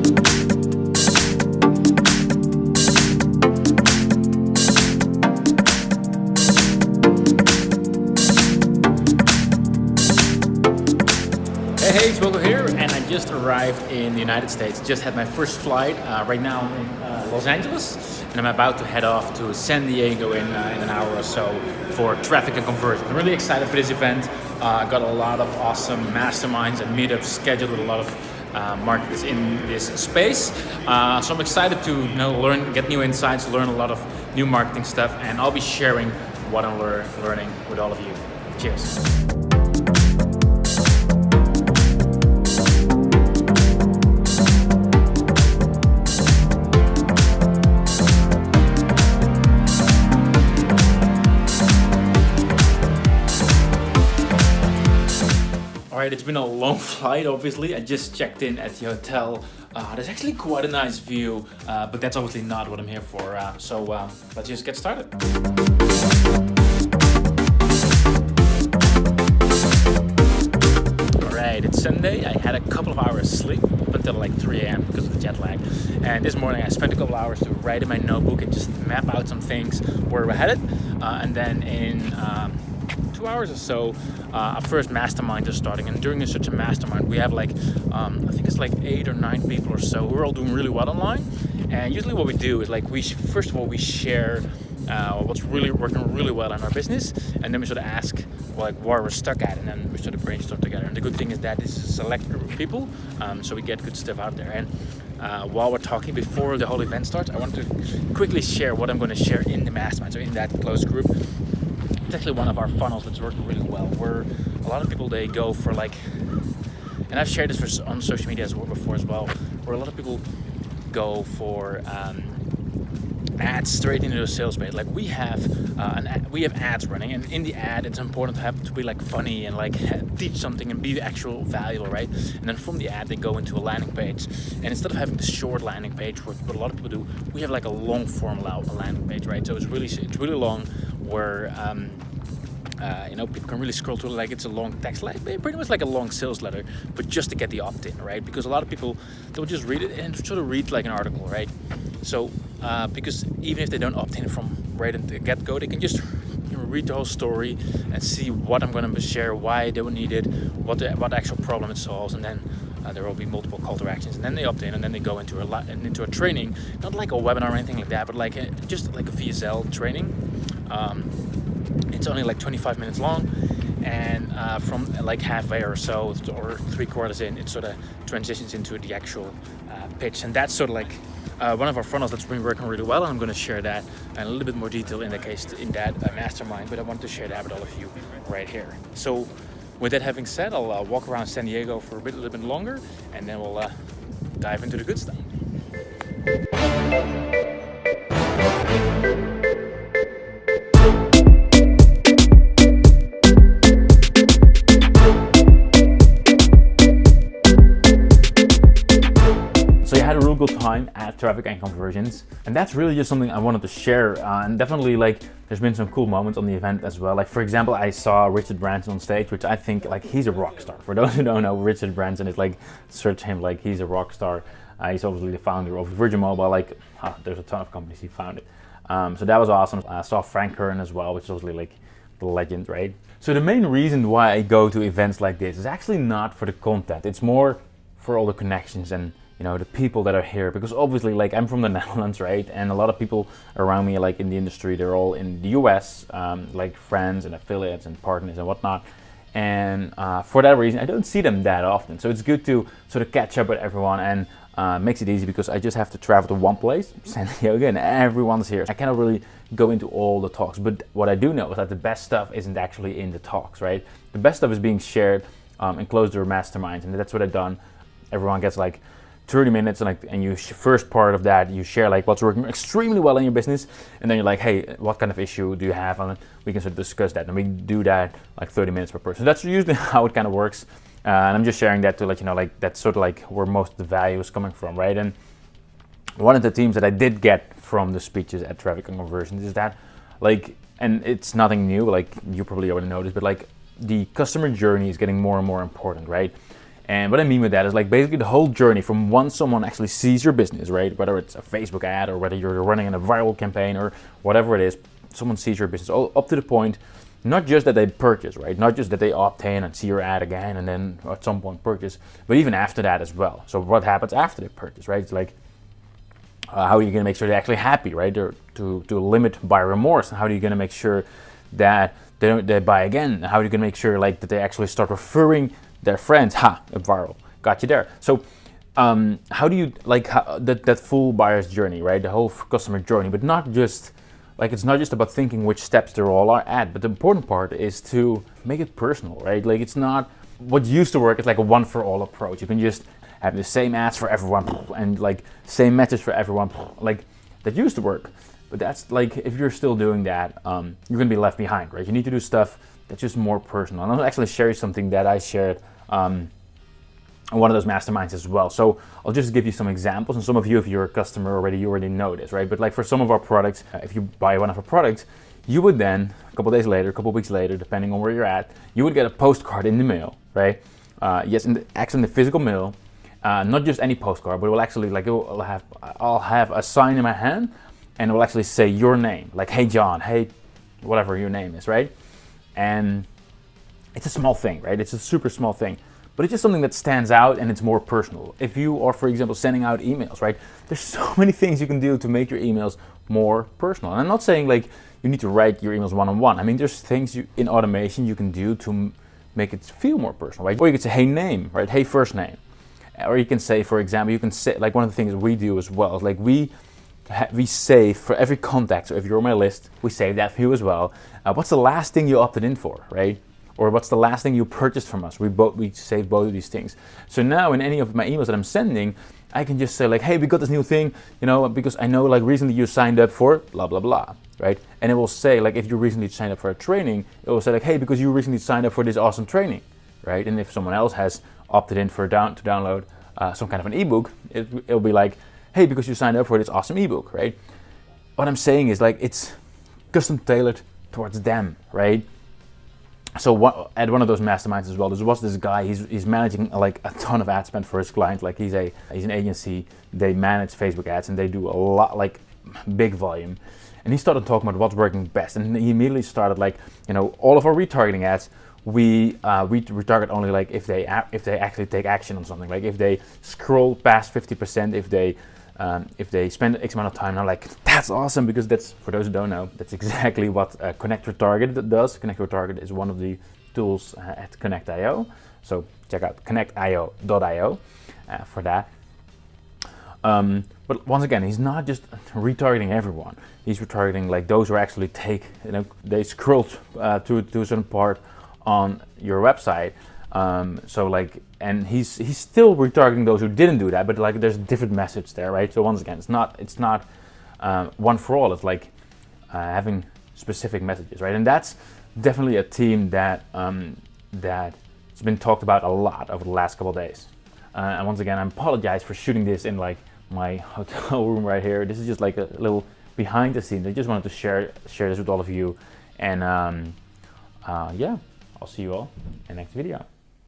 Hey, it's Wilco here, and I just arrived in the United States. Just had my first flight. Right now I'm in Los Angeles, and I'm about to head off to San Diego in an hour or so for traffic and conversion. I'm really excited for this event. Got a lot of awesome masterminds and meetups scheduled with a lot of marketers in this space. So I'm excited to learn, get new insights, learn a lot of new marketing stuff, and I'll be sharing what I'm learning with all of you. Cheers. Alright, it's been a long flight, obviously. I just checked in at the hotel. There's actually quite a nice view, but that's obviously not what I'm here for. So let's just get started. Alright, it's Sunday. I had a couple of hours sleep up until like 3 a.m. because of the jet lag. And this morning I spent a couple of hours to write in my notebook and just map out some things where we're headed. And then in 2 hours or so, our first mastermind is starting, and during such a mastermind we have like I think it's like 8 or 9 people or so who are all doing really well online. And usually what we do is like first of all we share what's really working really well in our business, and then we sort of ask like where we're stuck at, and then we sort of brainstorm together. And the good thing is that this is a select group of people, so we get good stuff out there. And while we're talking, before the whole event starts, I want to quickly share what I'm going to share in the mastermind, so in that closed group. It's actually one of our funnels that's working really well, where a lot of people, they go for like, and I've shared this on social media before as well, where a lot of people go for ads straight into the sales page. Like we have we have ads running, and in the ad it's important to be like funny and like teach something and be actual valuable, right? And then from the ad they go into a landing page, and instead of having the short landing page, what a lot of people do, we have like a long form landing page, right? So it's really long, where people can really scroll through, like it's a long text, like pretty much like a long sales letter, but just to get the opt-in, right? Because a lot of people, they'll just read it and sort of read like an article, right? So because even if they don't opt in from right at the get-go, they can just read the whole story and see what I'm going to share, why they would need it, what actual problem it solves, and then there will be multiple call to actions, and then they opt in, and then they go into a training, not like a webinar or anything like that, but like just like a VSL training. It's only like 25 minutes long, and from like halfway or so, or 3/4 in, it sort of transitions into the actual pitch. And that's sort of like one of our funnels that's been working really well, and I'm going to share that in a little bit more detail in that mastermind, but I want to share that with all of you right here. So with that having said, I'll walk around San Diego for a little bit longer, and then we'll dive into the good stuff. Good time at Traffic and Conversions, and that's really just something I wanted to share. And definitely, like, there's been some cool moments on the event as well. Like, for example, I saw Richard Branson on stage, which I think, like, he's a rock star. For those who don't know, Richard Branson is like, search him, like, he's a rock star. He's obviously the founder of Virgin Mobile. Like, there's a ton of companies he founded. So that was awesome. I saw Frank Kern as well, which is obviously like the legend, right? So the main reason why I go to events like this is actually not for the content. It's more for all the connections and the people that are here, because obviously, like, I'm from the Netherlands, right? And a lot of people around me, like in the industry, they're all in the US, like friends and affiliates and partners and whatnot. And for that reason, I don't see them that often. So it's good to sort of catch up with everyone, and makes it easy because I just have to travel to one place, San Diego, and everyone's here. I cannot really go into all the talks, but what I do know is that the best stuff isn't actually in the talks, right? The best stuff is being shared in closed-door masterminds, and that's what I've done. Everyone gets like 30 minutes, and you first part of that you share like what's working extremely well in your business, and then you're like, hey, what kind of issue do you have, and we can sort of discuss that, and we do that like 30 minutes per person. So that's usually how it kind of works, and I'm just sharing that to let you know, like, that's sort of like where most of the value is coming from, right? And one of the themes that I did get from the speeches at Traffic and Conversions is that, like, and it's nothing new, like you probably already noticed, but like the customer journey is getting more and more important, right? And what I mean with that is like basically the whole journey from once someone actually sees your business, right? Whether it's a Facebook ad or whether you're running in a viral campaign or whatever it is, someone sees your business all up to the point, not just that they purchase, right? Not just that they opt in and see your ad again and then at some point purchase, but even after that as well. So what happens after they purchase, right? It's like, how are you going to make sure they're actually happy, right? To limit buyer remorse. And how are you going to make sure that they buy again? How are you going to make sure like that they actually start referring their friends? Viral, got you there. So how do you like that full buyer's journey, right? The whole customer journey, but not just like, it's not just about thinking which steps they're all are at, but the important part is to make it personal, right? Like it's not what used to work. It's like a one for all approach. You can just have the same ads for everyone and like same message for everyone, like that used to work. But that's like, if you're still doing that, you're gonna be left behind, right? You need to do stuff that's just more personal. And I'll actually share you something that I shared on one of those masterminds as well. So I'll just give you some examples, and some of you, if you're a customer already, you already know this, right? But like for some of our products, if you buy one of our products, you would then, a couple days later, a couple weeks later, depending on where you're at, you would get a postcard in the mail, right? Yes, actually in the physical mail, not just any postcard, but it will actually like, I'll have a sign in my hand, and it will actually say your name, like, hey John, hey, whatever your name is, right? And it's a small thing, right? It's a super small thing, but it's just something that stands out and it's more personal. If you are, for example, sending out emails, right? There's so many things you can do to make your emails more personal. And I'm not saying like you need to write your emails one-on-one. I mean, there's things in automation you can do to make it feel more personal, right? Or you could say, hey name, right? Hey first name. Or you can say, for example, you can say, like one of the things we do as well is like we save for every contact. So if you're on my list, we save that for you as well. What's the last thing you opted in for, right? Or what's the last thing you purchased from us? We save both of these things. So now in any of my emails that I'm sending, I can just say like, hey, we got this new thing, you know, because I know like recently you signed up for blah, blah, blah, right? And it will say like, if you recently signed up for a training, it will say like, hey, because you recently signed up for this awesome training, right? And if someone else has opted in for to download some kind of an ebook, it'll be like, hey, because you signed up for this awesome ebook, right? What I'm saying is like, it's custom tailored towards them, right? So at one of those masterminds as well, there was this guy, he's managing like a ton of ad spend for his clients. Like he's an agency, they manage Facebook ads and they do a lot, like big volume. And he started talking about what's working best. And he immediately started like, you know, all of our retargeting ads, we retarget only like if they actually take action on something. Like if they scroll past 50%, if they spend X amount of time. Now, like, that's awesome, because that's, for those who don't know, that's exactly what Connect Retarget does. Connect Retarget is one of the tools at Connect.io. So check out connectio.io for that. But once again, he's not just retargeting everyone. He's retargeting like those who actually take, you know, they scroll to a certain part on your website. So like, and he's still retargeting those who didn't do that, but like there's a different message there, right? So once again, it's not one for all. It's like having specific messages, right? And that's definitely a theme that that's been talked about a lot over the last couple of days. And once again, I apologize for shooting this in like my hotel room right here. This is just like a little behind the scenes. I just wanted to share this with all of you. And yeah, I'll see you all in the next video.